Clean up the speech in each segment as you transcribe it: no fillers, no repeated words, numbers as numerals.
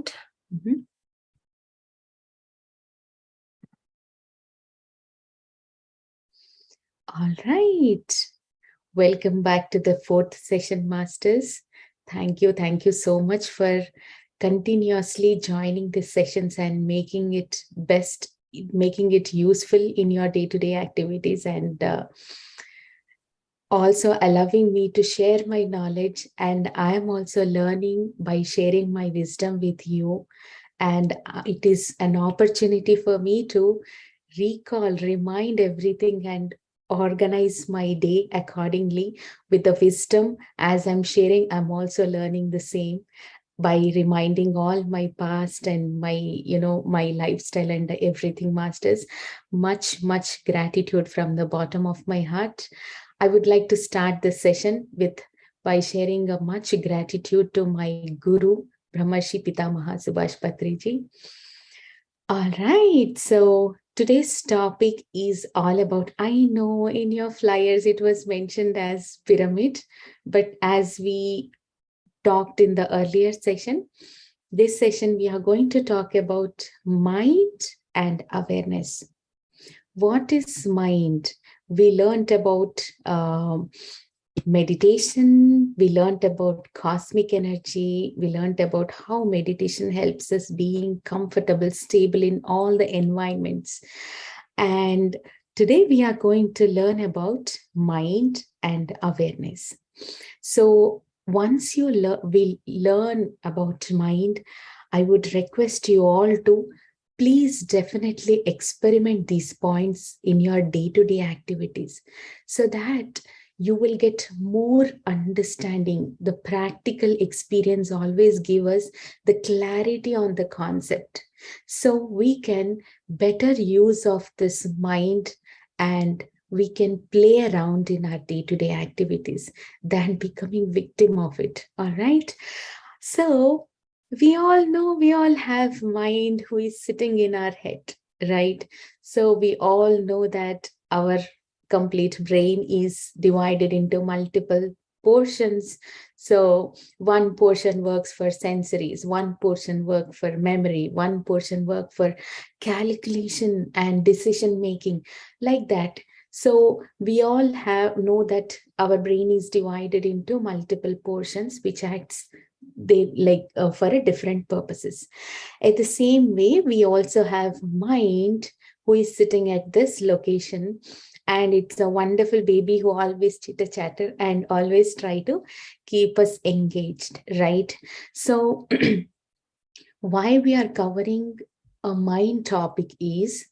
sound. All right. Welcome back to the fourth session, Masters. Thank you. Thank you so much for continuously joining the sessions and making it best, making it useful in your day-to-day activities, and also allowing me to share my knowledge. And I am also learning by sharing my wisdom with you. And it is an opportunity for me to recall, remind everything, and organize my day accordingly with the wisdom. As I'm sharing, I'm also learning the same by reminding all my past and my lifestyle and everything, Masters. Much gratitude from the bottom of my heart. I would like to start this session by sharing a much gratitude to my guru, Brahmarshi Pitamaha Subhash Patriji. All right, so today's topic is all about, I know in your flyers it was mentioned as pyramid, but as we talked in the earlier session, this session we are going to talk about mind and awareness. What is mind? We learned about meditation, we learned about cosmic energy, we learned about how meditation helps us being comfortable, stable in all the environments. And today we are going to learn about mind and awareness. So once we learn about mind, I would request you all to please definitely experiment these points in your day-to-day activities so that you will get more understanding. The practical experience always give us the clarity on the concept. So we can better use of this mind and we can play around in our day-to-day activities than becoming victim of it. All right. So we all know, we all have mind who is sitting in our head, right? So we all know that our complete brain is divided into multiple portions. So one portion works for sensories, one portion works for memory, one portion works for calculation and decision making, like that. So we all know that our brain is divided into multiple portions, which acts for a different purposes. At the same way, we also have mind who is sitting at this location, and it's a wonderful baby who always chitter chatter and always try to keep us engaged, right? So why we are covering a mind topic is,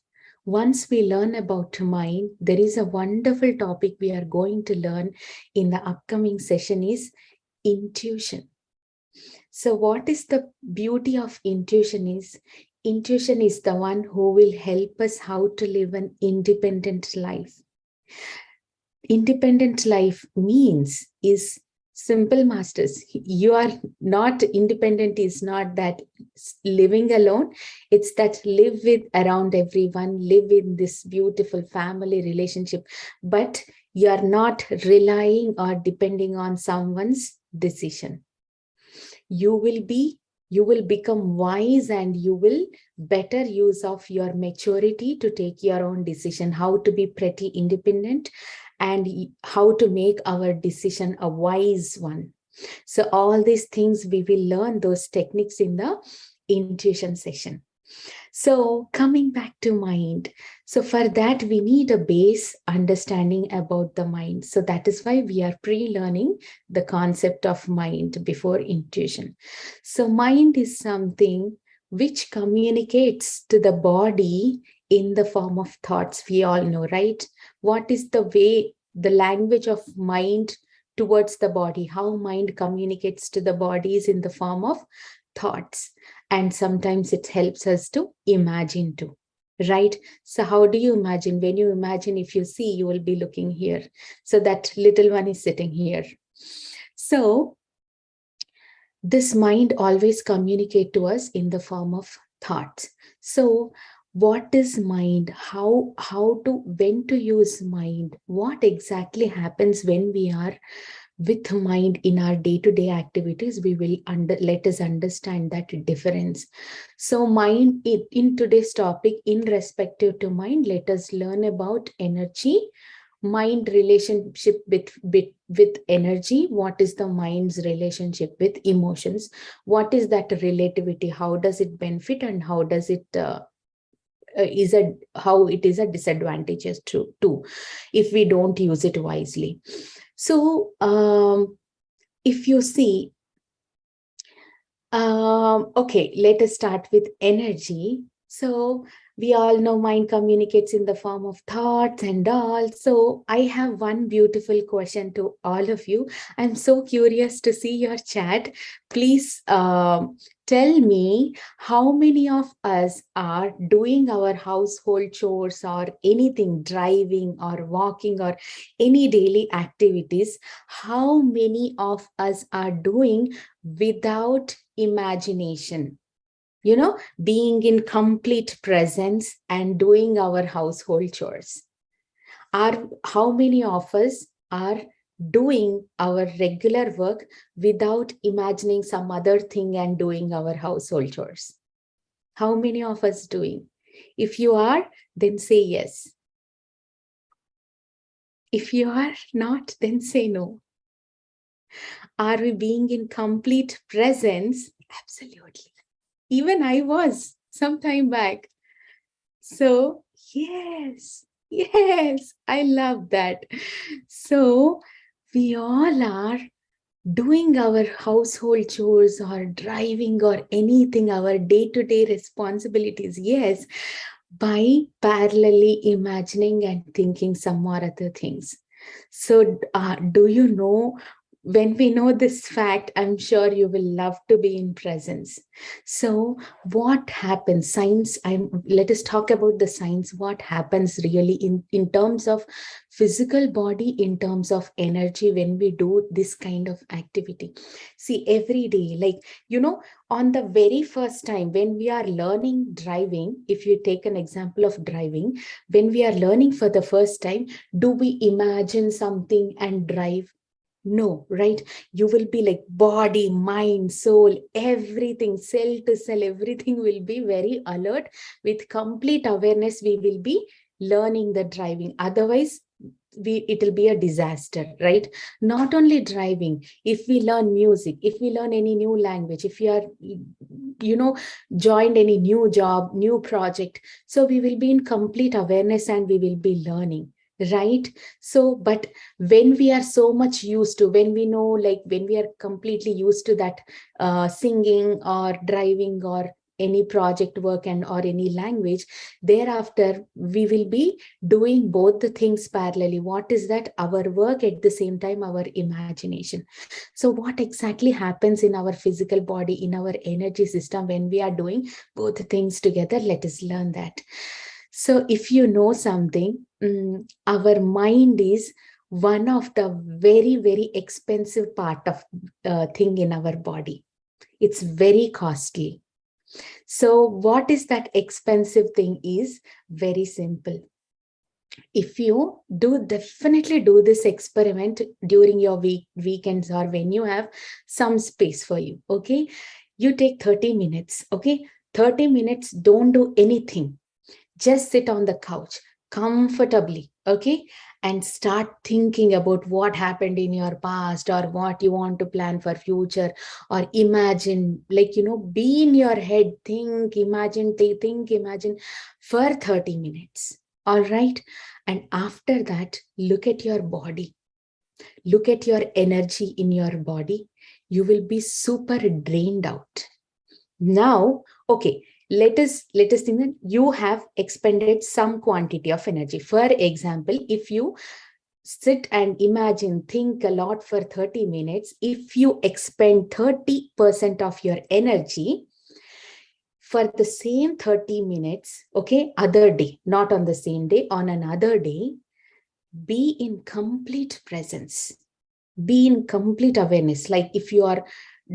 once we learn about mind, there is a wonderful topic we are going to learn in the upcoming session is intuition. So what is the beauty of intuition is the one who will help us how to live an independent life. Independent life means is simple, Masters. You are not independent, is not that living alone. It's that live with around everyone, live in this beautiful family relationship, but you are not relying or depending on someone's decision. You will become wise and you will better use of your maturity to take your own decision, how to be pretty independent and how to make our decision a wise one. So all these things we will learn those techniques in the intuition session. So coming back to mind, so for that we need a base understanding about the mind. So that is why we are pre-learning the concept of mind before intuition. So mind is something which communicates to the body in the form of thoughts. We all know, right? What is the language of mind towards the body? How mind communicates to the body is in the form of thoughts. And sometimes it helps us to imagine too, right? So how do you imagine? When you imagine, if you see, you will be looking here. So that little one is sitting here. So this mind always communicates to us in the form of thoughts. So what is mind? When to use mind? What exactly happens when we are with mind in our day-to-day activities, we will let us understand that difference. So mind in today's topic, in respective to mind, let us learn about energy, mind relationship with energy. What is the mind's relationship with emotions? What is that relativity? How does it benefit, and how does it how it is a disadvantages too if we don't use it wisely. So if you see, okay, let us start with energy. So we all know mind communicates in the form of thoughts and all. So I have one beautiful question to all of you. I'm so curious to see your chat. Please tell me how many of us are doing our household chores or anything, driving or walking or any daily activities. How many of us are doing without imagination? Being in complete presence and doing our household chores. How many of us are doing our regular work without imagining some other thing and doing our household chores? How many of us doing? If you are, then say yes. If you are not, then say no. Are we being in complete presence? Absolutely. Even I was some time back. So, yes, I love that. So, we all are doing our household chores or driving or anything, our day-to-day responsibilities, yes, by parallelly imagining and thinking some more other things. So do you know, when we know this fact, I'm sure you will love to be in presence. So what happens? Science, let us talk about the science. What happens really in terms of physical body, in terms of energy when we do this kind of activity? See, every day, like, on the very first time when we are learning driving, if you take an example of driving, when we are learning for the first time, do we imagine something and drive? No, right? You will be like body, mind, soul, everything, cell to cell, everything will be very alert. With complete awareness, we will be learning the driving. Otherwise, it will be a disaster, right? Not only driving, if we learn music, if we learn any new language, if we are, joined any new job, new project, so we will be in complete awareness and we will be learning, right? So, but when we are so much used to, when we know, like when we are completely used to that singing or driving or any project work and or any language, thereafter we will be doing both the things parallelly. What is that? Our work, at the same time our imagination. So what exactly happens in our physical body, in our energy system, when we are doing both things together? Let us learn that. So if you know something, our mind is one of the very, very expensive part of thing in our body. It's very costly. So what is that expensive thing? Is very simple. If you definitely do this experiment during your weekends or when you have some space for you, okay? You take 30 minutes, okay? 30 minutes, don't do anything. Just sit on the couch comfortably, okay? And start thinking about what happened in your past or what you want to plan for future, or imagine, like, be in your head, think, imagine, think, imagine for 30 minutes. All right. And after that, look at your body. Look at your energy in your body. You will be super drained out. Now, okay, let us think that you have expended some quantity of energy. For example, if you sit and imagine, think a lot for 30 minutes, if you expend 30% of your energy for the same 30 minutes, okay, other day, not on the same day, on another day, be in complete presence, be in complete awareness. Like if you are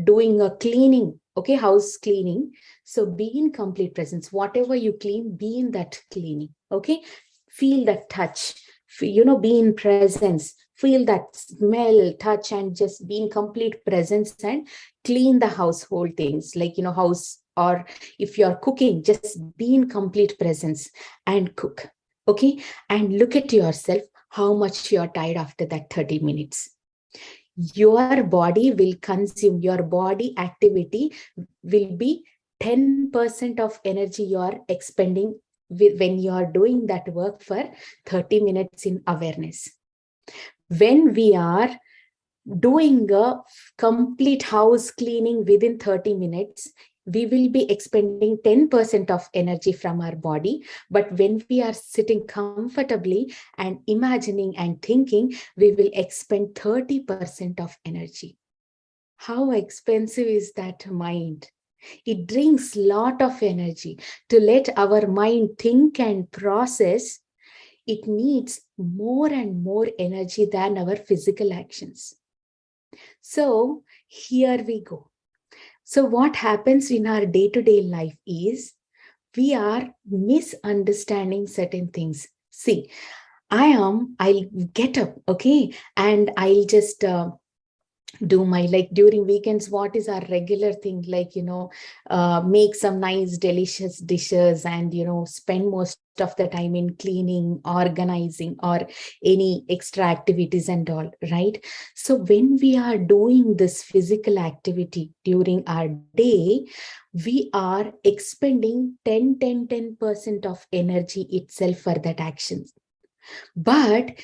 doing a cleaning, okay, house cleaning, so be in complete presence. Whatever you clean, be in that cleaning, okay? Feel that touch, be in presence, feel that smell, touch, and just be in complete presence and clean the household things like, house, or if you're cooking, just be in complete presence and cook. Okay. And look at yourself, how much you're tired after that 30 minutes. Your body will consume, your body activity will be 10% of energy you're expending when you're doing that work for 30 minutes in awareness. When we are doing a complete house cleaning within 30 minutes, we will be expending 10% of energy from our body. But when we are sitting comfortably and imagining and thinking, we will expend 30% of energy. How expensive is that mind? It drinks a lot of energy. To let our mind think and process, it needs more and more energy than our physical actions. So here we go. So what happens in our day-to-day life is we are misunderstanding certain things. See, I'll get up, okay, and I'll just do my, like during weekends, what is our regular thing, like, make some nice delicious dishes and, spend most of the time in cleaning, organizing, or any extra activities and all, right? So when we are doing this physical activity during our day, we are expending 10% of energy itself for that action. But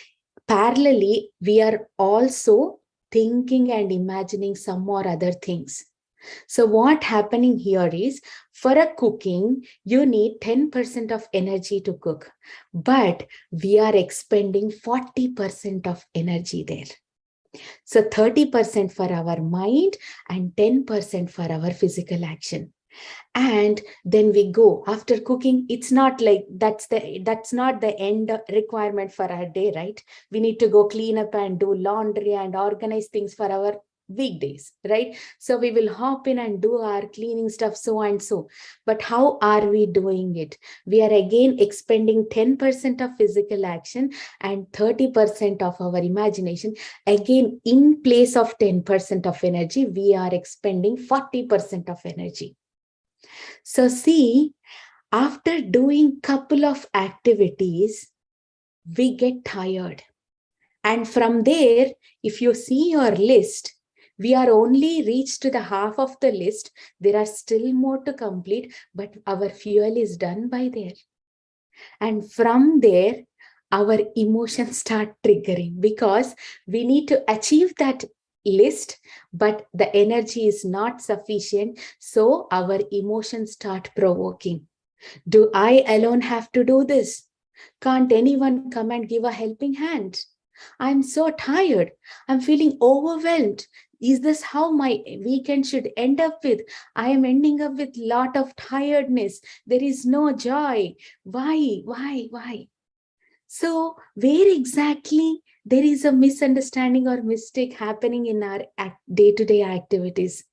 parallelly, we are also thinking and imagining some more other things. So what happening here is, for a cooking, you need 10% of energy to cook, but we are expending 40% of energy there. So 30% for our mind and 10% for our physical action. And then we go after cooking. It's not like that's not the end requirement for our day, right? We need to go clean up and do laundry and organize things for our weekdays, right? So we will hop in and do our cleaning stuff, so and so. But how are we doing it? We are again expending 10% of physical action and 30% of our imagination. Again, in place of 10% of energy, we are expending 40% of energy. So see, after doing couple of activities, we get tired. And from there, if you see your list, we are only reached to the half of the list. There are still more to complete, but our fuel is done by there. And from there, our emotions start triggering because we need to achieve that list, but the energy is not sufficient. So our emotions start provoking. Do I alone have to do this? Can't anyone come and give a helping hand? I'm so tired. I'm feeling overwhelmed. Is this how my weekend should end up with? I am ending up with a lot of tiredness. There is no joy. Why? So where exactly there is a misunderstanding or mistake happening in our day-to-day activities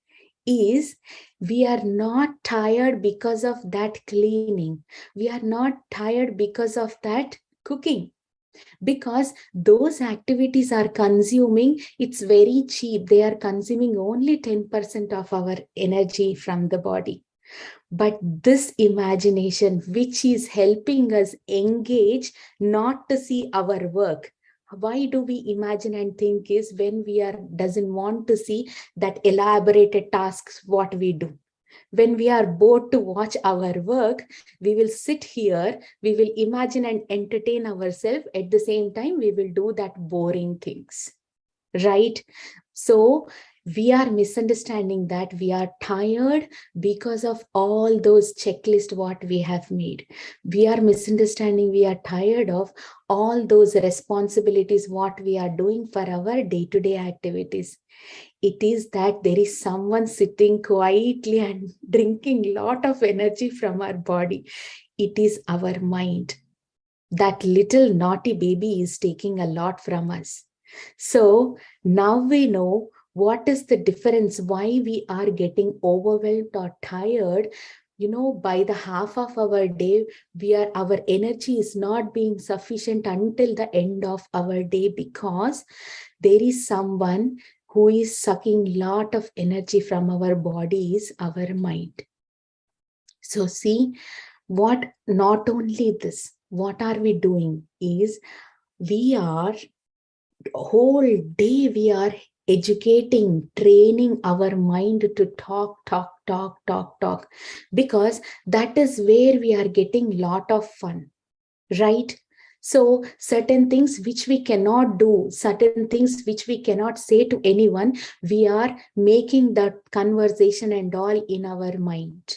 is we are not tired because of that cleaning. We are not tired because of that cooking. Because those activities are consuming, it's very cheap. They are consuming only 10% of our energy from the body. But this imagination, which is helping us engage, not to see our work. Why do we imagine and think is when we doesn't want to see that elaborated tasks, what we do. When we are bored to watch our work, we will sit here, we will imagine and entertain ourselves. At the same time, we will do that boring things, right? So we are misunderstanding that we are tired because of all those checklists what we have made. We are misunderstanding we are tired of all those responsibilities what we are doing for our day-to-day activities. It is that there is someone sitting quietly and drinking a lot of energy from our body. It is our mind. That little naughty baby is taking a lot from us. So now we know what is the difference, why we are getting overwhelmed or tired by the half of our day, our energy is not being sufficient until the end of our day, because there is someone who is sucking lot of energy from our body, is our mind. So see, not only this, what are we doing is, whole day we are educating, training our mind to talk, because that is where we are getting lot of fun, right? So certain things which we cannot do, certain things which we cannot say to anyone, we are making that conversation and all in our mind,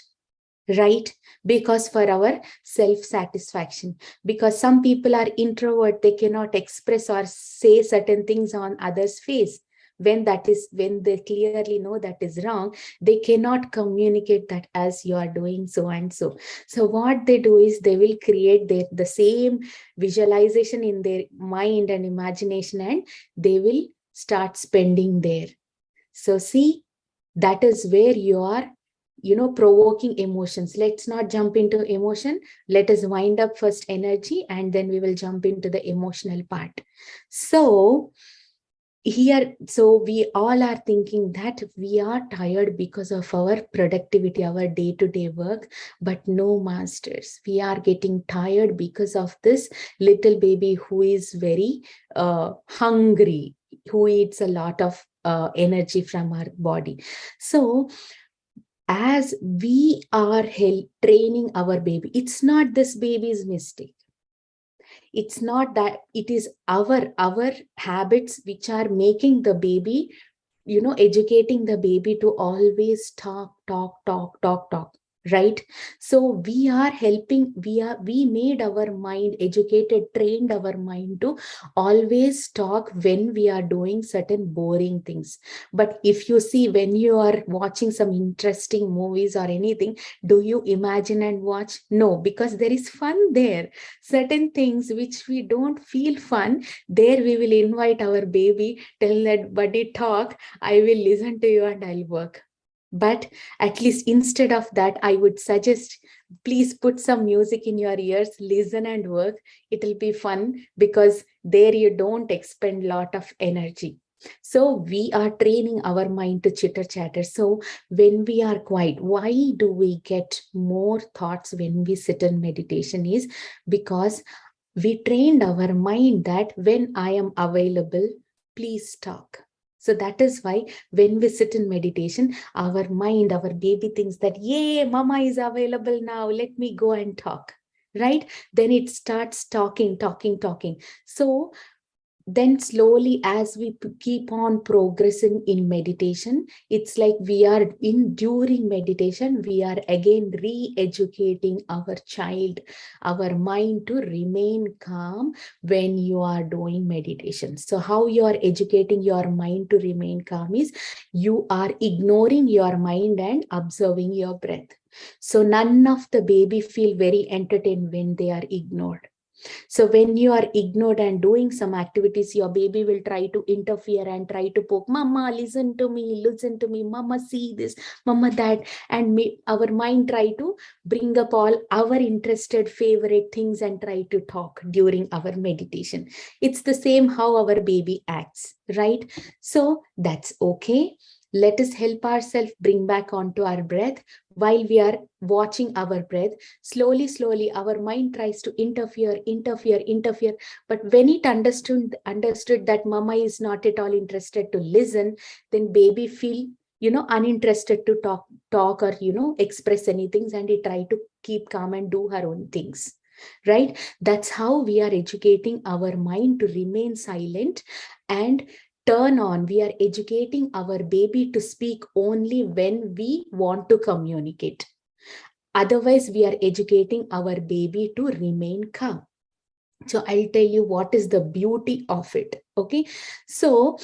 right? Because for our self-satisfaction, because some people are introvert, they cannot express or say certain things on others' face. When they clearly know that is wrong, they cannot communicate that as you are doing so and so. So what they do is, they will create the same visualization in their mind and imagination, and they will start spending there. So see, that is where you are provoking emotions. Let's not jump into emotion. Let us wind up first energy, and then we will jump into the emotional part. So we all are thinking that we are tired because of our productivity, our day-to-day work. But no, masters, we are getting tired because of this little baby who is very hungry, who eats a lot of energy from our body. So as we are training our baby, it's not this baby's mistake. It's not that, it is our habits which are making the baby, educating the baby to always talk, right? So we are helping, we made our mind educated, trained our mind to always talk when we are doing certain boring things. But if you see, when you are watching some interesting movies or anything, do you imagine and watch? No, because there is fun there. Certain things which we don't feel fun, there we will invite our baby, tell that, buddy, talk, I will listen to you and I'll work. But at least instead of that, I would suggest, please put some music in your ears, listen and work. It will be fun, because there you don't expend a lot of energy. So we are training our mind to chitter chatter. So when we are quiet, why do we get more thoughts when we sit in meditation? Is because we trained our mind that when I am available, please talk. So that is why when we sit in meditation, our mind, our baby thinks that, yay, mama is available now, let me go and talk, right? Then it starts talking. So then slowly, as we keep on progressing in meditation, it's like we are during meditation, we are again re-educating our child, our mind, to remain calm when you are doing meditation. So how you are educating your mind to remain calm is, you are ignoring your mind and observing your breath. So none of the baby feel very entertained when they are ignored. So when you are ignored and doing some activities, your baby will try to interfere and try to poke, mama, listen to me, mama, see this, mama, that. And our mind try to bring up all our interested favorite things and try to talk during our meditation. It's the same how our baby acts, right? So that's okay. Let us help ourselves bring back onto our breath. While we are watching our breath, slowly, our mind tries to interfere. But when it understood that mama is not at all interested to listen, then baby feel, uninterested to talk or, express anything, and it try to keep calm and do her own things. Right? That's how we are educating our mind to remain silent and turn on. We are educating our baby to speak only when we want to communicate. Otherwise, we are educating our baby to remain calm. So I'll tell you what is the beauty of it. Okay. So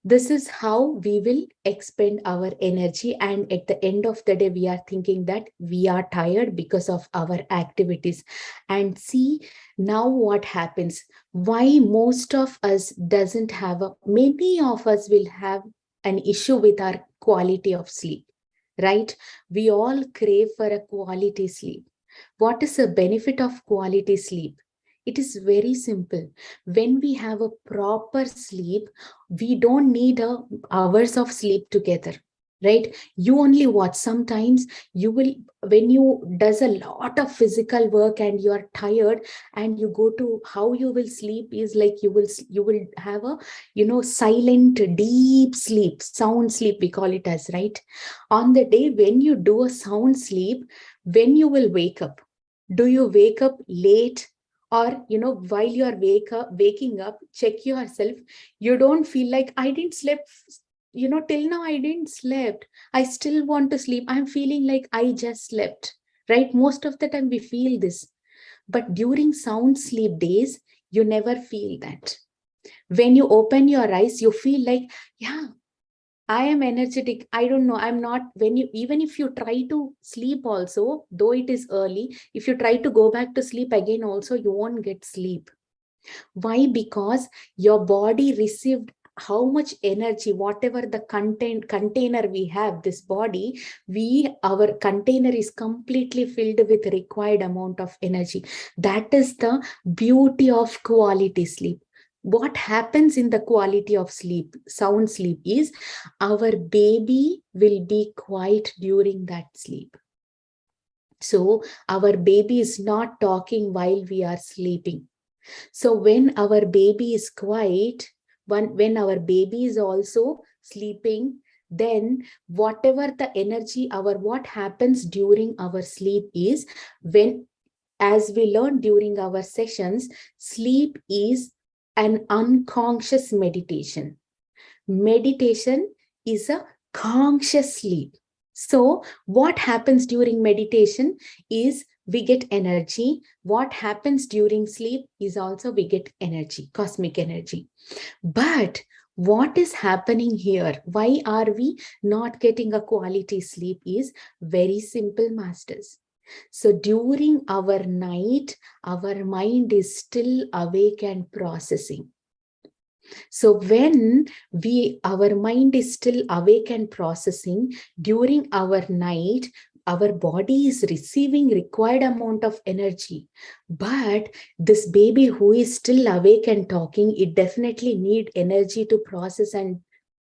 this is how we will expend our energy. And at the end of the day, we are thinking that we are tired because of our activities. And see now what happens. Why most of us doesn't have many of us will have an issue with our quality of sleep. right? We all crave for a quality sleep. What is the benefit of quality sleep? It is very simple. When we have a proper sleep, we don't need hours of sleep together, right? You only watch. Sometimes you will, when you does a lot of physical work and you are tired, and you go to, how you will sleep is like you will have a, silent deep sleep, sound sleep we call it as, right? On the day when you do a sound sleep, when you will wake up, do you wake up late, or while you are waking up, check yourself, you don't feel like, I didn't sleep, till now I didn't slept, I still want to sleep, I'm feeling like I just slept, right? Most of the time we feel this, but during sound sleep days, you never feel that. When you open your eyes, you feel like, yeah, I am energetic. I don't know. I'm not, even if you try to sleep also, though it is early, if you try to go back to sleep again also, you won't get sleep. Why? Because your body received how much energy, whatever the container we have, this body, our container is completely filled with required amount of energy. That is the beauty of quality sleep. What happens in the quality of sleep, sound sleep, is our baby will be quiet during that sleep. So our baby is not talking while we are sleeping. So when our baby is quiet, when our baby is also sleeping, then whatever the energy, what happens during our sleep is, when, as we learned during our sessions, sleep is an unconscious meditation. Meditation is a conscious sleep. So what happens during meditation is we get energy. What happens during sleep is also we get energy, cosmic energy. But what is happening here? Why are we not getting a quality sleep? Is very simple, masters. So during our night, our mind is still awake and processing. So when our mind is still awake and processing, during our night, our body is receiving required amount of energy. But this baby who is still awake and talking, it definitely need energy to process and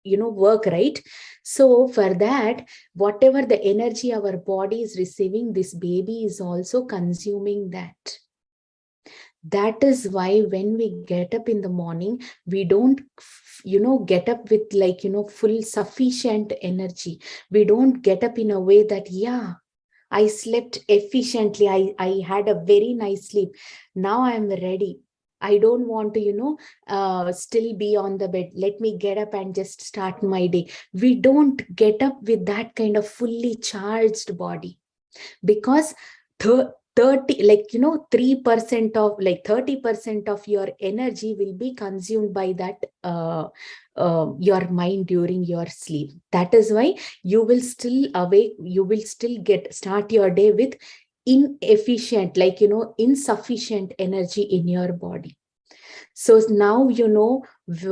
work, right? So for that, whatever the energy our body is receiving, this baby is also consuming that. That is why when we get up in the morning, we don't get up with like full sufficient energy. We don't get up in a way that, yeah, I slept efficiently, I had a very nice sleep, now I'm ready, I don't want to still be on the bed, let me get up and just start my day. We don't get up with that kind of fully charged body, because 30, 3% of, like 30% of your energy will be consumed by that your mind during your sleep. That is why you will still awake, you will still start your day with inefficient, insufficient energy in your body. So now you know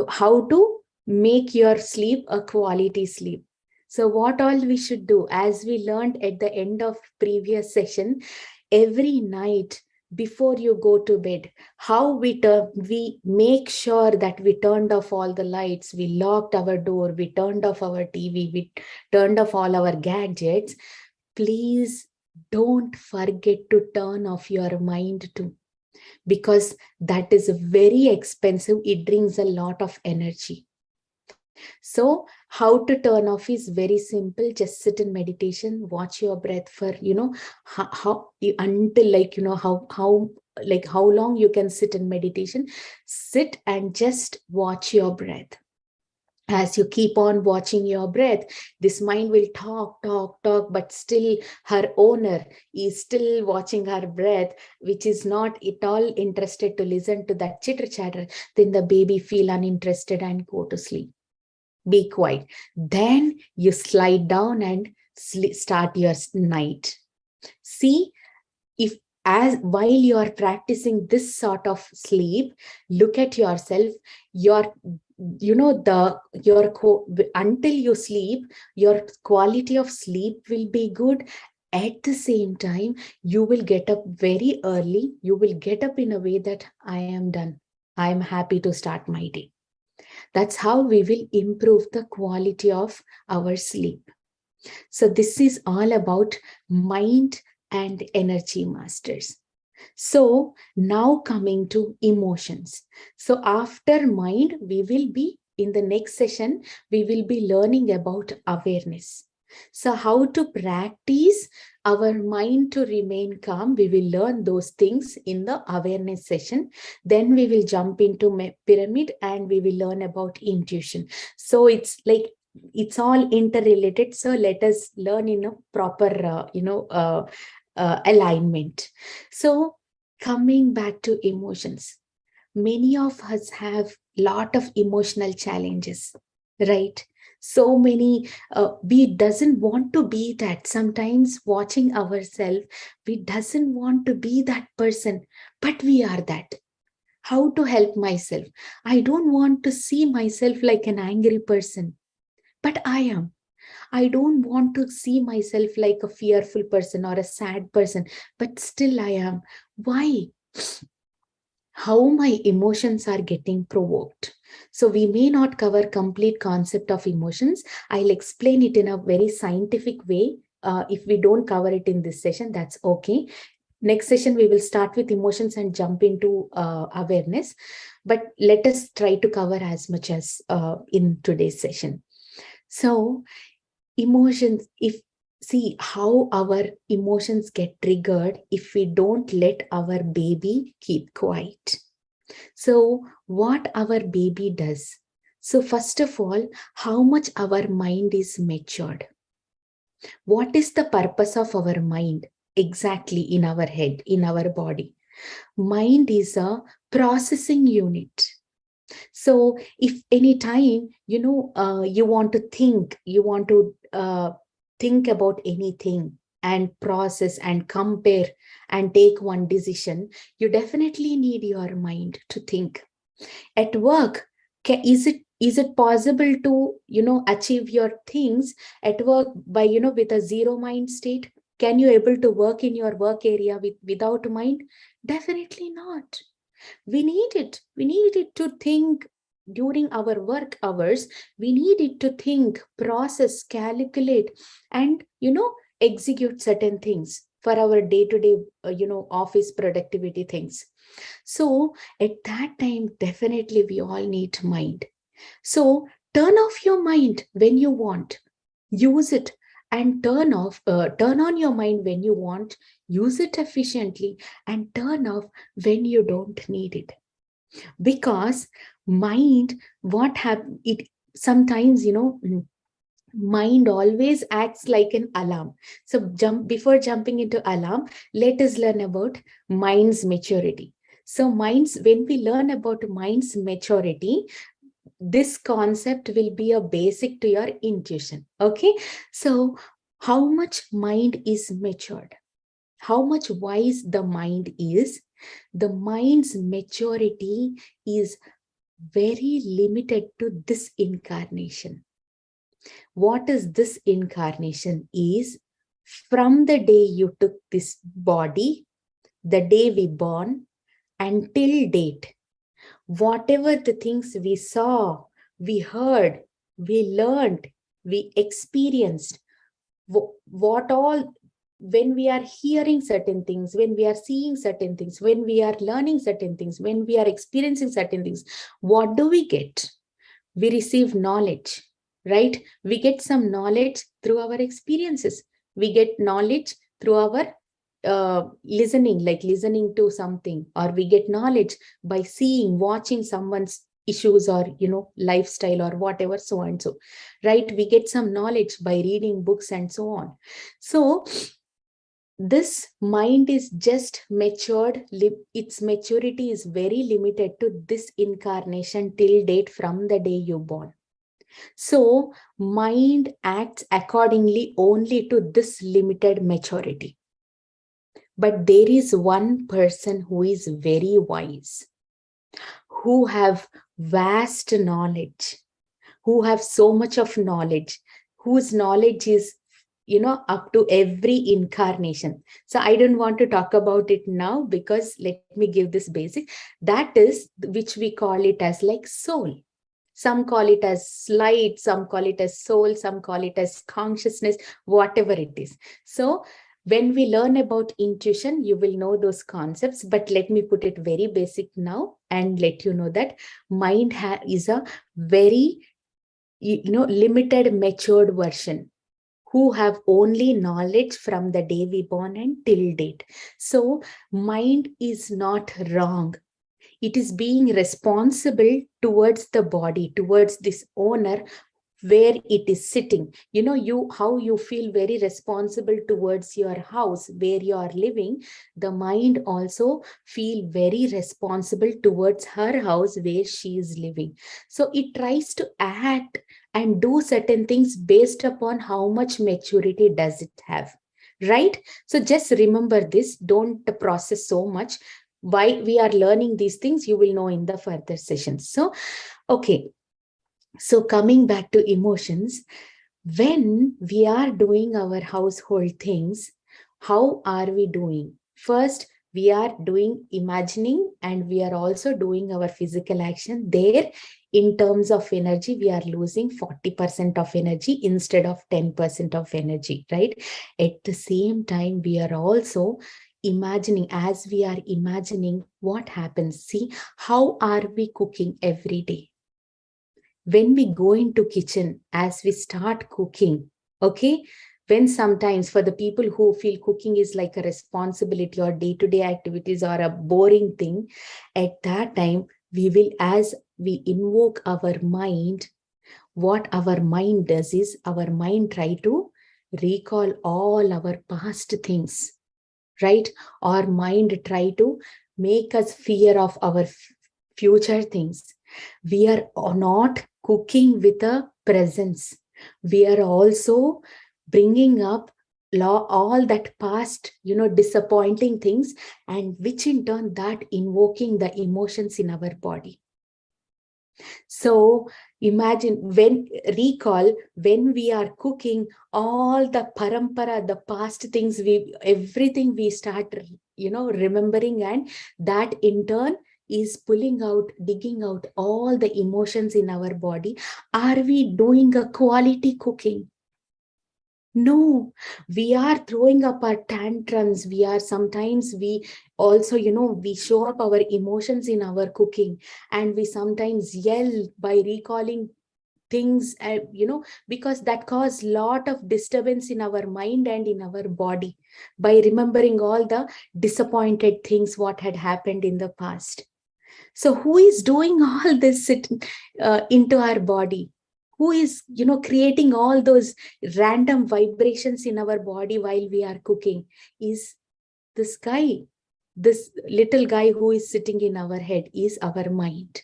how to make your sleep a quality sleep. So what all we should do, as we learned at the end of previous session, every night before you go to bed, how we make sure that we turned off all the lights, we locked our door, we turned off our TV, we turned off all our gadgets. Please don't forget to turn off your mind too, because that is very expensive. It brings a lot of energy. So how to turn off is very simple. Just sit in meditation, watch your breath for, how until how long you can sit in meditation. Sit and just watch your breath. As you keep on watching your breath, this mind will talk, but still her owner is still watching her breath, which is not at all interested to listen to that chitter chatter. Then the baby feel uninterested and go to sleep. Be quiet. Then you slide down and start your night. See, if as while you are practicing this sort of sleep, look at yourself, your until you sleep, your quality of sleep will be good. At the same time, you will get up very early. You will get up in a way that I am done. I am happy to start my day. That's how we will improve the quality of our sleep. So this is all about mind and energy masters. So now coming to emotions. So after mind, we will be in the next session, we will be learning about awareness. So how to practice our mind to remain calm. We will learn those things in the awareness session. Then we will jump into pyramid and we will learn about intuition. So it's like, it's all interrelated. So let us learn in a proper, alignment. So coming back to emotions, many of us have lot of emotional challenges, right? So many, we doesn't want to be that. Sometimes watching ourselves, we doesn't want to be that person, but we are that. How to help myself? I don't want to see myself like an angry person, but I am. I don't want to see myself like a fearful person or a sad person, but still I am. Why? How my emotions are getting provoked. So we may not cover complete concept of emotions. I'll explain it in a very scientific way. If we don't cover it in this session, that's okay. Next session, we will start with emotions and jump into awareness. But let us try to cover as much as in today's session. So emotions, if see how our emotions get triggered if we don't let our baby keep quiet. So what our baby does. So first of all, how much our mind is matured. What is the purpose of our mind exactly in our head, in our body? Mind is a processing unit. So if any time, you want to think about anything and process and compare and take one decision, you definitely need your mind to think. At work, is it possible to, achieve your things at work by, with a zero mind state? Can you able to work in your work area without mind? Definitely not. We need it to think during our work hours. We need it to think, process, calculate, and execute certain things for our day-to-day office productivity things. So at that time, definitely we all need mind. So turn off your mind when you want, use it, and turn on your mind when you want, use it efficiently, and turn off when you don't need it. Because mind, what happen? It sometimes, mind always acts like an alarm. So before jumping into alarm, let us learn about mind's maturity. So when we learn about mind's maturity, this concept will be a basic to your intuition. Okay. So how much mind is matured? How much wise the mind is? The mind's maturity is very limited to this incarnation. What is this incarnation is, from the day you took this body, the day we born, until date, whatever the things we saw, we heard, we learned, we experienced, what all, when we are hearing certain things, when we are seeing certain things, when we are learning certain things, when we are experiencing certain things, what do we get? We receive knowledge, right? We get some knowledge through our experiences. We get knowledge through our listening, like listening to something, or we get knowledge by seeing, watching someone's issues, or lifestyle, or whatever, so and so, right? We get some knowledge by reading books and so on. So this mind is just matured. Its maturity is very limited to this incarnation till date, from the day you born. So mind acts accordingly only to this limited maturity. But there is one person who is very wise, who have vast knowledge, who have so much of knowledge, whose knowledge is, up to every incarnation. So I don't want to talk about it now, because let me give this basic. That is which we call it as like soul. Some call it as light, some call it as soul, some call it as consciousness, whatever it is. So when we learn about intuition, you will know those concepts, but let me put it very basic now and let you know that mind is a very, limited, matured version, who have only knowledge from the day we born and till date. So mind is not wrong. It is being responsible towards the body, towards this owner, where it is sitting. How you feel very responsible towards your house where you are living, the mind also feel very responsible towards her house where she is living. So it tries to act and do certain things based upon how much maturity does it have, right? So just remember this, don't process so much. Why we are learning these things, you will know in the further sessions. So okay, so coming back to emotions, when we are doing our household things, how are we doing? First, we are doing imagining, and we are also doing our physical action. There, in terms of energy, we are losing 40% of energy instead of 10% of energy, right? At the same time, we are also imagining. As we are imagining, what happens? See, how are we cooking every day? When we go into kitchen, as we start cooking, okay, when sometimes for the people who feel cooking is like a responsibility or day-to-day activities or a boring thing, at that time we will, as we invoke our mind, what our mind does is, our mind try to recall all our past things, right? Our mind try to make us fear of our future things. We are not cooking with a presence. We are also bringing up all that past, disappointing things, and which in turn that invoking the emotions in our body. So imagine, recall when we are cooking, all the parampara, the past things, everything we start, remembering, and that in turn is pulling out, digging out all the emotions in our body. Are we doing a quality cooking? No, we are throwing up our tantrums. We are sometimes, we also, we show up our emotions in our cooking, and we sometimes yell by recalling things, because that cause lot of disturbance in our mind and in our body by remembering all the disappointed things, what had happened in the past. So who is doing all this into our body? Who is, creating all those random vibrations in our body while we are cooking? Is this guy, this little guy who is sitting in our head, is our mind.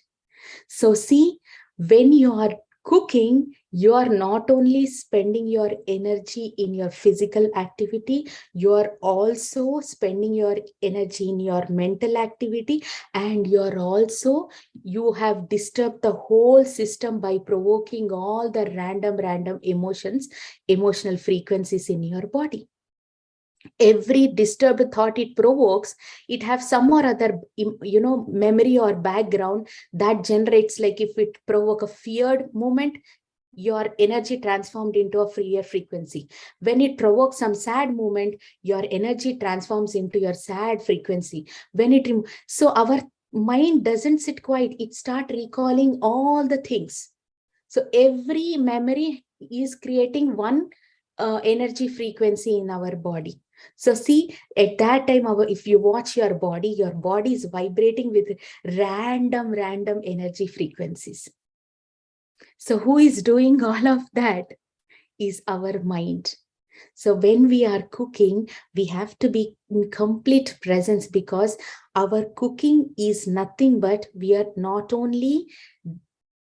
So see, when you are cooking, you are not only spending your energy in your physical activity, you are also spending your energy in your mental activity, and you have disturbed the whole system by provoking all the random emotions, emotional frequencies in your body. Every disturbed thought it provokes, it have some or other, memory or background that generates, like if it provoke a feared moment, your energy transformed into a freer frequency. When it provokes some sad moment, your energy transforms into your sad frequency. So our mind doesn't sit quiet, it start recalling all the things. So every memory is creating one energy frequency in our body. So see, at that time, if you watch your body is vibrating with random energy frequencies. So who is doing all of that? Is our mind. So when we are cooking, we have to be in complete presence, because our cooking is nothing but we are not only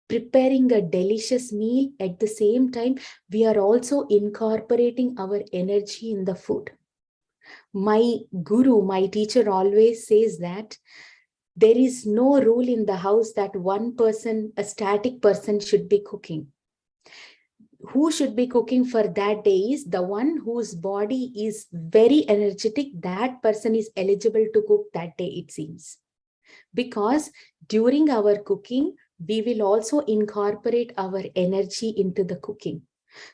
preparing a delicious meal, at the same time, we are also incorporating our energy in the food. My guru, my teacher always says that There is no rule in the house that one person, a static person, should be cooking. Who should be cooking for that day is the one whose body is very energetic. That person is eligible to cook that day, it seems. Because during our cooking, we will also incorporate our energy into the cooking.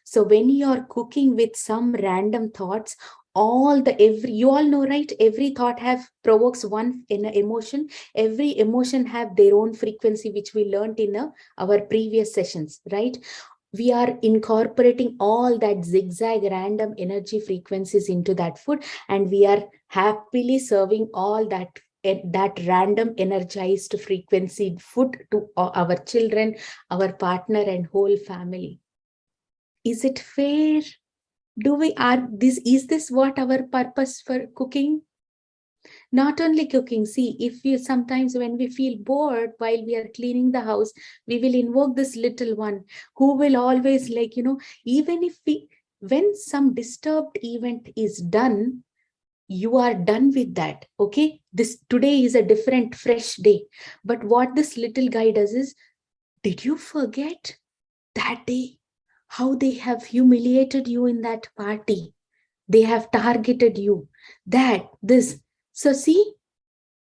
So when you are cooking with some random thoughts, you all know, right? Every thought provokes one in emotion. Every emotion have their own frequency, which we learned in our previous sessions, right? We are incorporating all that zigzag random energy frequencies into that food, and we are happily serving all that random energized frequency food to our children, our partner, and whole family. Is it fair? Is this what our purpose for cooking? Not only cooking, see, if we sometimes when we feel bored while we are cleaning the house, we will invoke this little one who will always, like, even if when some disturbed event is done, you are done with that. Okay, today is a different, fresh day. But what this little guy does is, did you forget that day? How they have humiliated you in that party? They have targeted you. So see,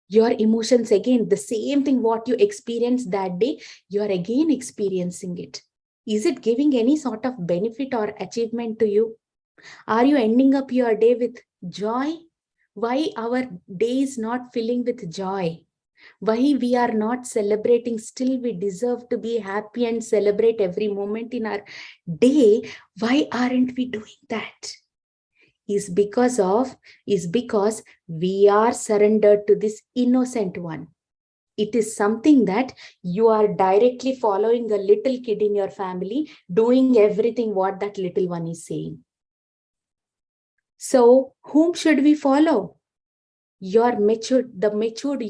your emotions again, the same thing what you experienced that day, you are again experiencing it. Is it giving any sort of benefit or achievement to you? Are you ending up your day with joy? Why our day is not filling with joy? Why we are not celebrating? Still we deserve to be happy and celebrate every moment in our day. Why aren't we doing that? Is because we are surrendered to this innocent one. It is something that you are directly following a little kid in your family, doing everything what that little one is saying. So whom should we follow? The matured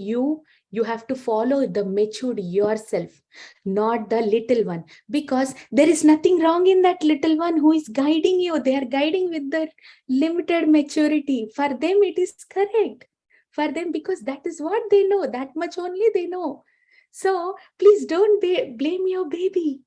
you have to follow the matured yourself, not the little one, because there is nothing wrong in that little one who is guiding you. They are guiding with their limited maturity. For them, it is correct. For them, because that is what they know, that much only they know. So please don't blame your baby.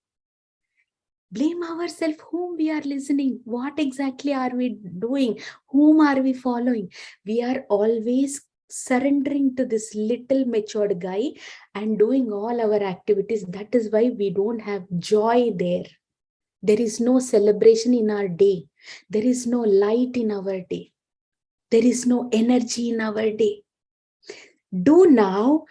Blame ourselves, whom we are listening, what exactly are we doing, whom are we following. We are always surrendering to this little matured guy and doing all our activities. That is why we don't have joy there. There is no celebration in our day. There is no light in our day. There is no energy in our day. Do now,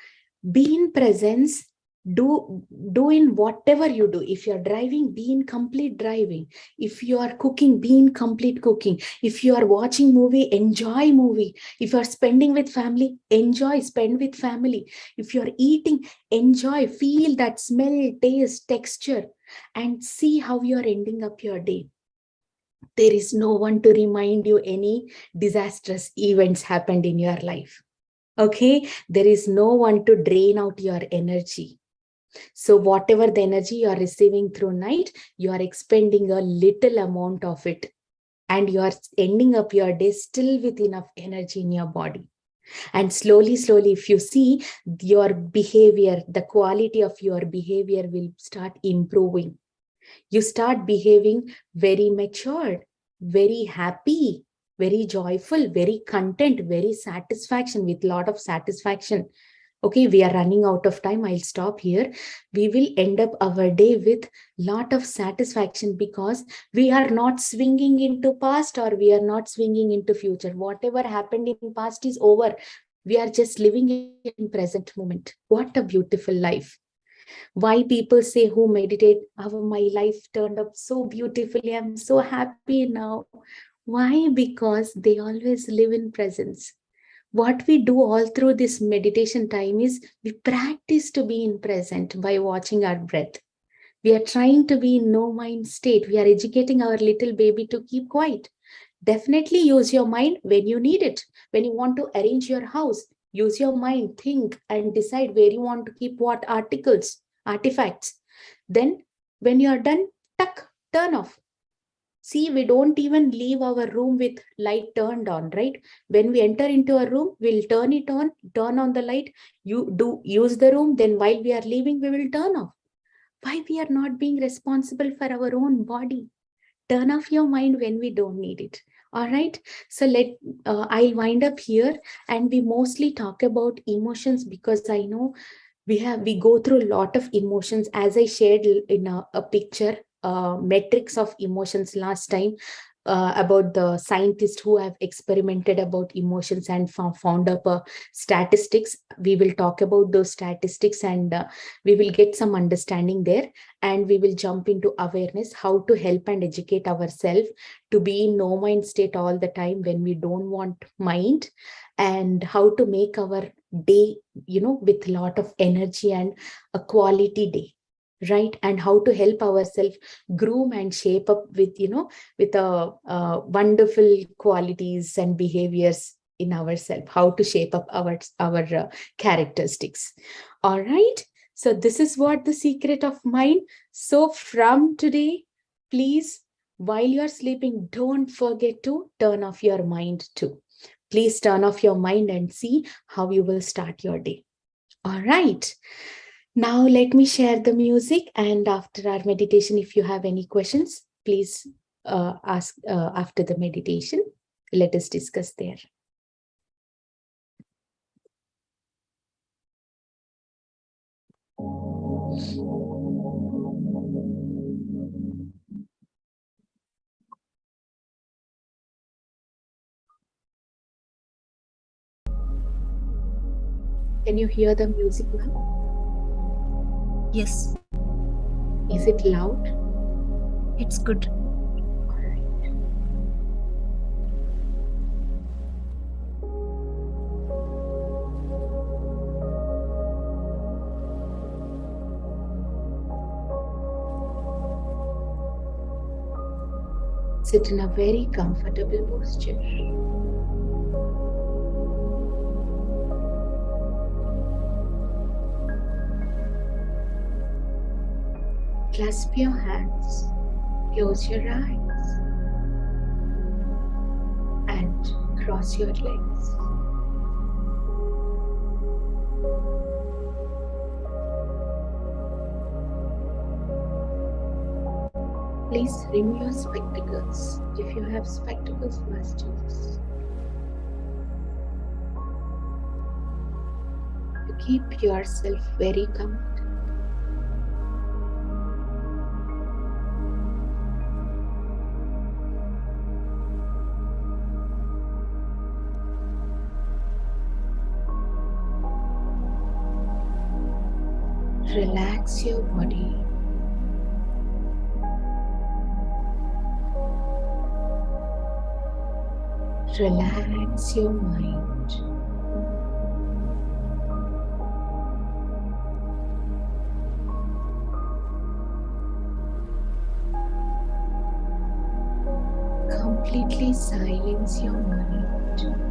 be in presence. Do in whatever you do. If you're driving, be in complete driving. If you are cooking, be in complete cooking. If you are watching movie, enjoy movie. If you are spending with family, spend with family. If you're eating, enjoy, feel that smell, taste, texture, and see how you're ending up your day. There is no one to remind you any disastrous events happened in your life. Okay, there is no one to drain out your energy. So whatever the energy you are receiving through night, you are expending a little amount of it, and you are ending up your day still with enough energy in your body. And slowly, if you see, your behavior, the quality of your behavior will start improving. You start behaving very matured, very happy, very joyful, very content, very satisfaction, with lot of satisfaction. Okay, we are running out of time. I'll stop here. We will end up our day with lot of satisfaction, because we are not swinging into past, or we are not swinging into future. Whatever happened in past is over. We are just living in present moment. What a beautiful life. Why people say who meditate, my life turned up so beautifully, I'm so happy now. Why? Because they always live in presence. What we do all through this meditation time is we practice to be in present by watching our breath. We are trying to be in no mind state. We are educating our little baby to keep quiet. Definitely use your mind when you need it. When you want to arrange your house, use your mind, think and decide where you want to keep what artifacts. Then when you are done, turn off. See, we don't even leave our room with light turned on, right? When we enter into a room, we'll turn on the light. You do use the room, then while we are leaving, we will turn off. Why we are not being responsible for our own body? Turn off your mind when we don't need it. All right. So I'll wind up here, and we mostly talk about emotions because I know we go through a lot of emotions, as I shared in a picture, metrics of emotions last time, about the scientists who have experimented about emotions and found up statistics. We will talk about those statistics, and we will get some understanding there, and we will jump into awareness, how to help and educate ourselves to be in no mind state all the time when we don't want mind, and how to make our day, with a lot of energy and a quality day, right? And how to help ourselves groom and shape up with, with a wonderful qualities and behaviors in ourselves, how to shape up our characteristics. All right. So this is what the secret of mind. So from today, please, while you're sleeping, don't forget to turn off your mind too. Please turn off your mind and see how you will start your day. All right. Now let me share the music, and after our meditation, if you have any questions, please ask after the meditation. Let us discuss there. Can you hear the music now? Yes. Is it loud? It's good. All right. Sit in a very comfortable posture. Clasp your hands, close your eyes, and cross your legs. Please remove your spectacles. If you have spectacles, must use. To keep yourself very comfortable. Relax your body. Relax your mind. Completely silence your mind.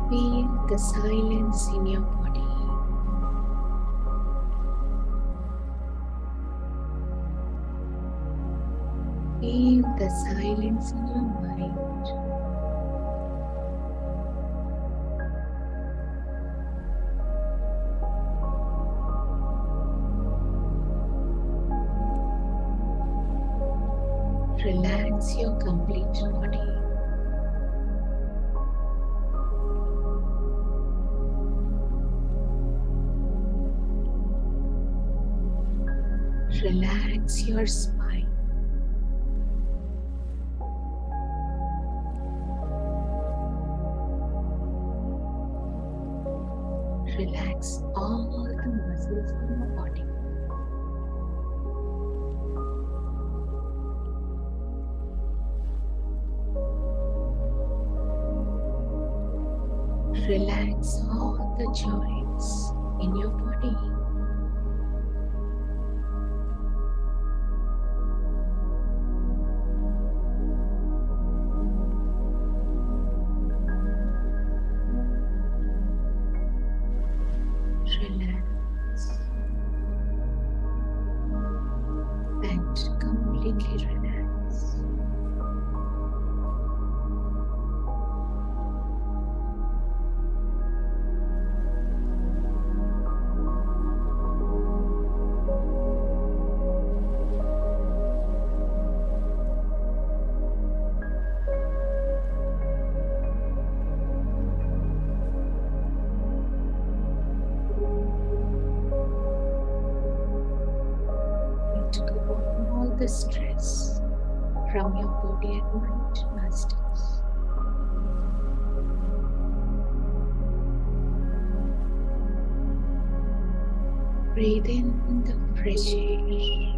Feel the silence in your body. Feel the silence in your mind. Relax your complete body. Relax your spine. Relax all the muscles in your body. Relax all the joints in your body. Relax and completely relax. Let go of all the stress from your body and mind, masters. Breathe in the fresh air.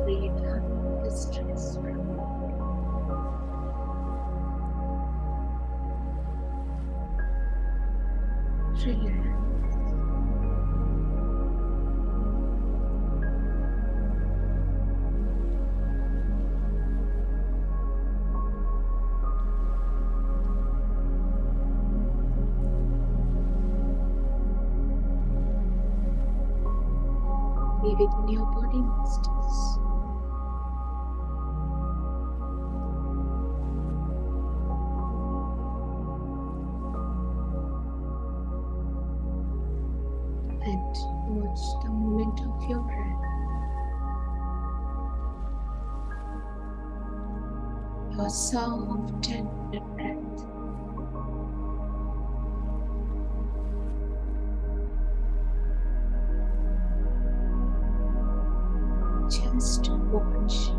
Breathe out the stress from your body. Relax. Be within your body, masters. And watch the movement of your breath. Your soft and breath. Just watch.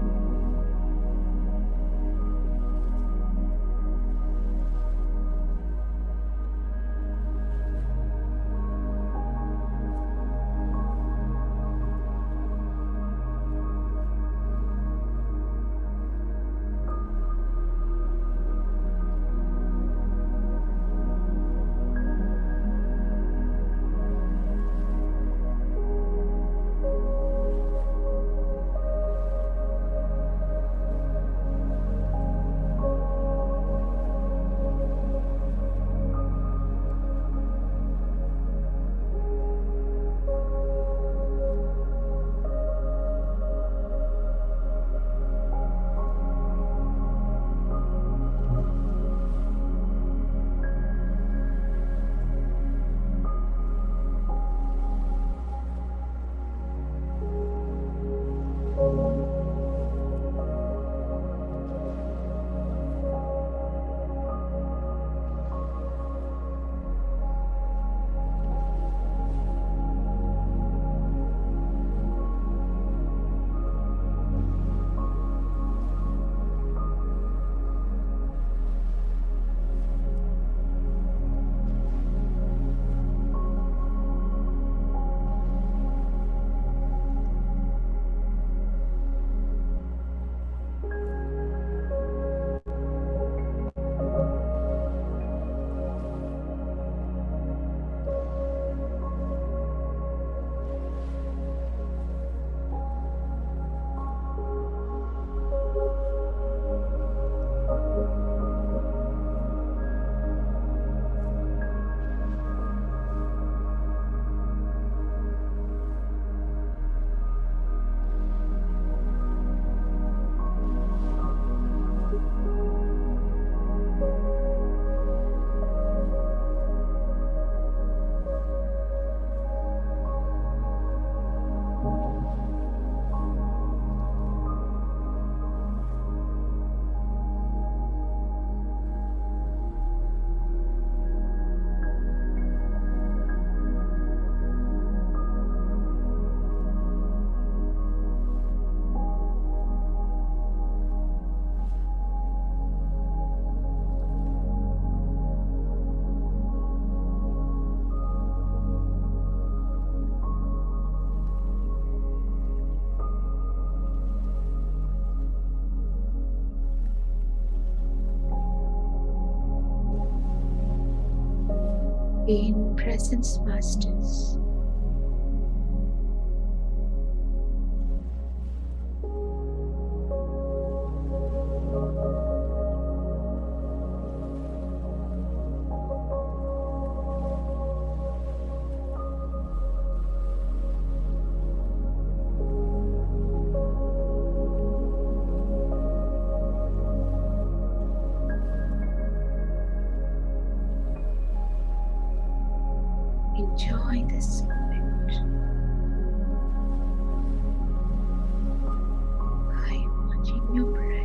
in Presence Masters. Enjoy this moment by watching your breath.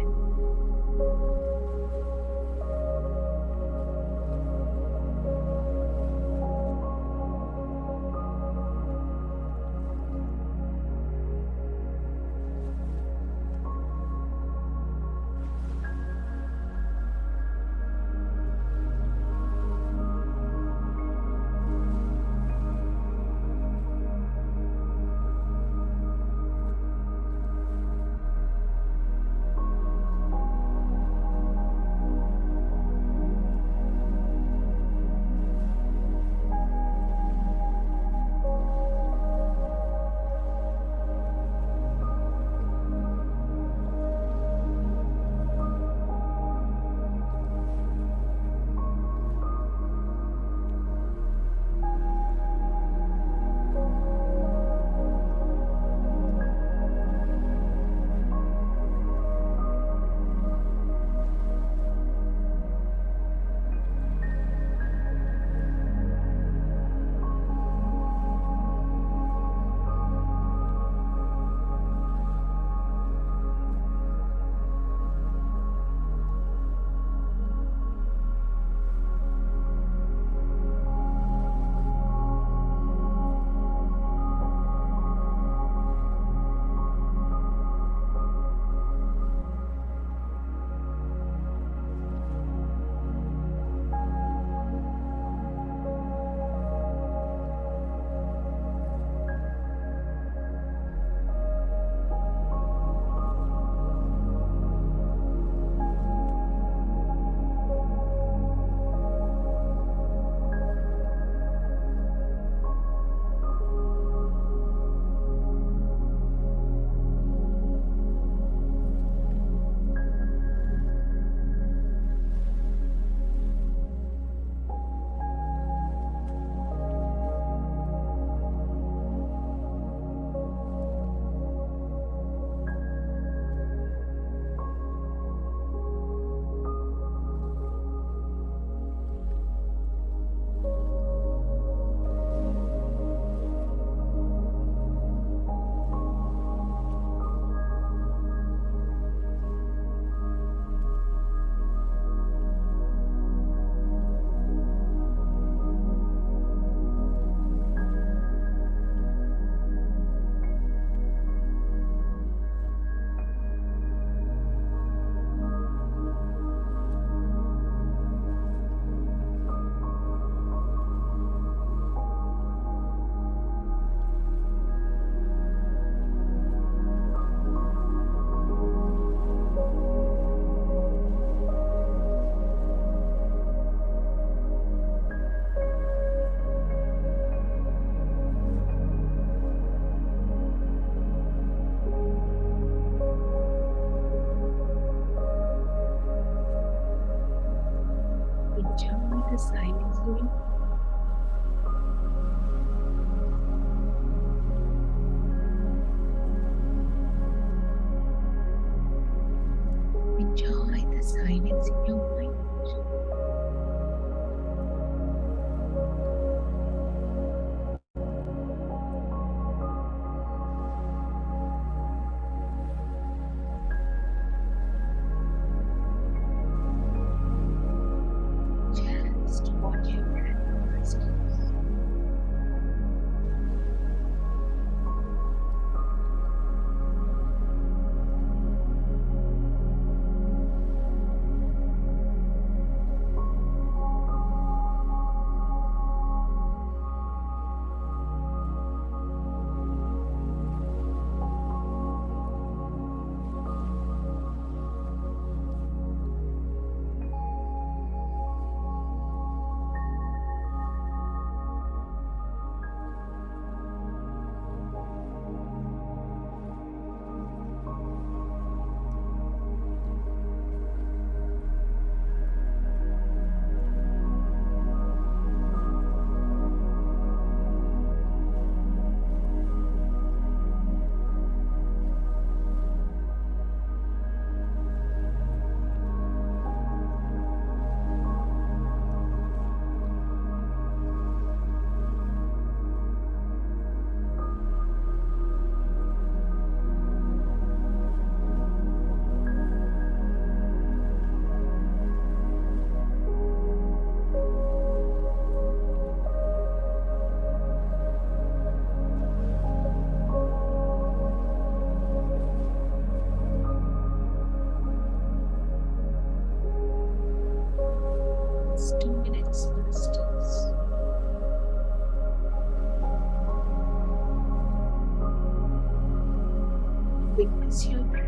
Witness your breath.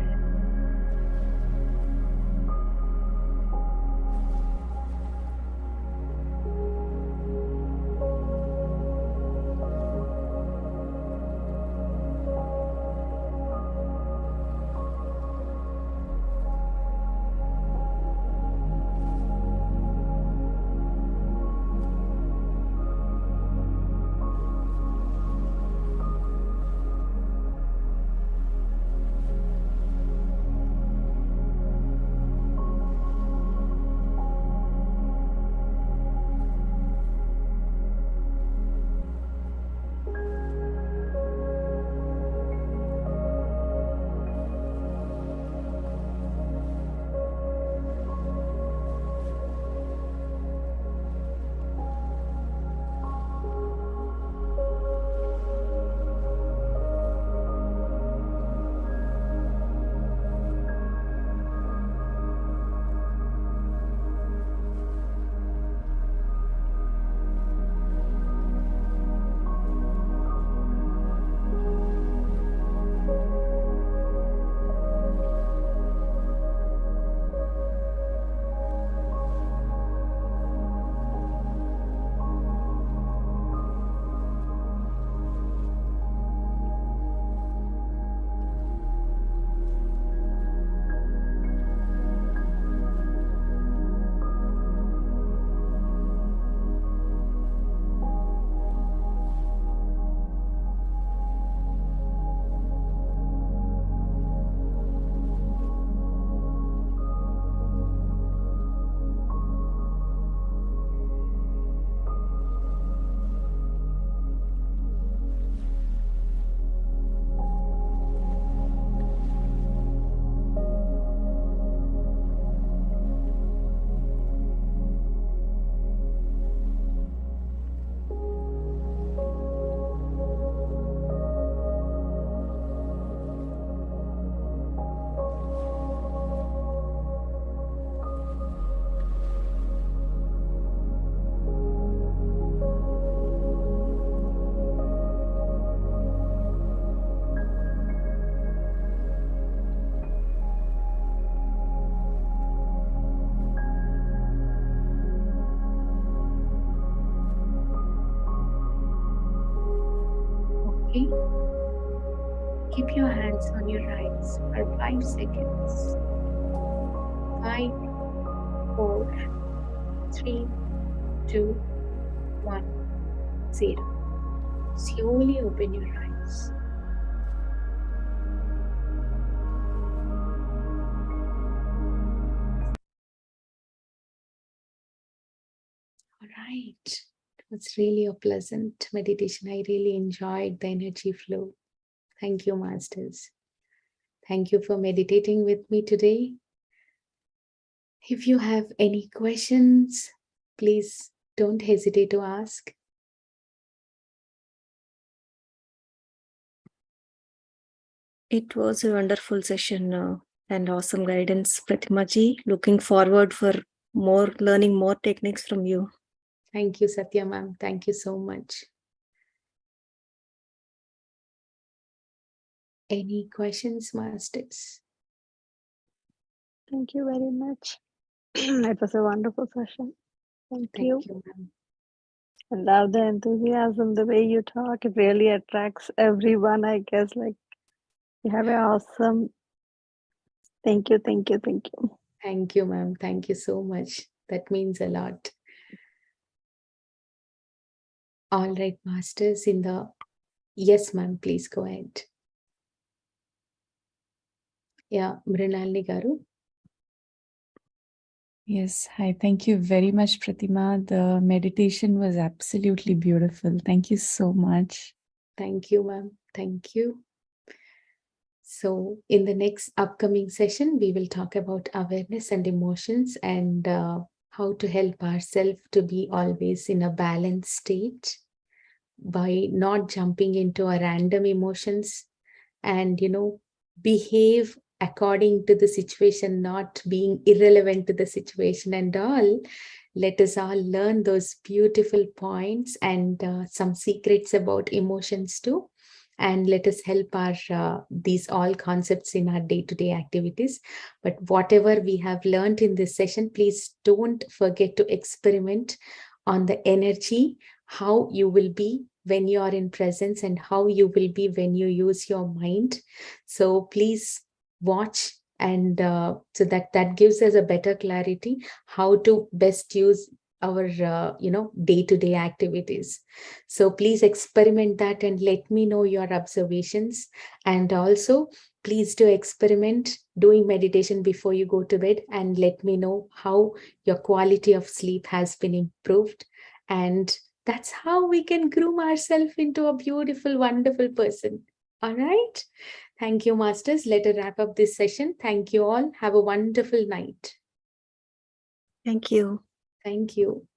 Okay? Keep your hands on your eyes for 5 seconds. 5, 4, 3, 2, 1, 0. Slowly open your eyes. All right. It was really a pleasant meditation. I really enjoyed the energy flow. Thank you, Masters. Thank you for meditating with me today. If you have any questions, please don't hesitate to ask. It was a wonderful session and awesome guidance, Prathima ji. Looking forward for learning more techniques from you. Thank you, Satya ma'am. Thank you so much. Any questions, Masters? Thank you very much. It was a wonderful session. Thank you. Thank you, ma'am. I love the enthusiasm, the way you talk. It really attracts everyone, I guess. Like, you have an awesome. Thank you, thank you, thank you. Thank you, ma'am. Thank you so much. That means a lot. All right, Masters, yes, ma'am, please go ahead. Yeah, Mrinalini Garu. Yes, hi. Thank you very much, Prathima. The meditation was absolutely beautiful. Thank you so much. Thank you, ma'am. Thank you. So in the next upcoming session, we will talk about awareness and emotions and how to help ourselves to be always in a balanced state by not jumping into a random emotions and, behave according to the situation, not being irrelevant to the situation and all. Let us all learn those beautiful points and some secrets about emotions too. and let us help our these all concepts in our day-to-day activities. But whatever we have learned in this session, please don't forget to experiment on the energy, how you will be when you are in presence and how you will be when you use your mind. So please watch, and so that gives us a better clarity how to best use our day-to-day activities. So please experiment that and let me know your observations. And also please do experiment doing meditation before you go to bed, and let me know how your quality of sleep has been improved. And that's how we can groom ourselves into a beautiful, wonderful person. All right. Thank you, Masters. Let us wrap up this session. Thank you all. Have a wonderful night. Thank you. Thank you.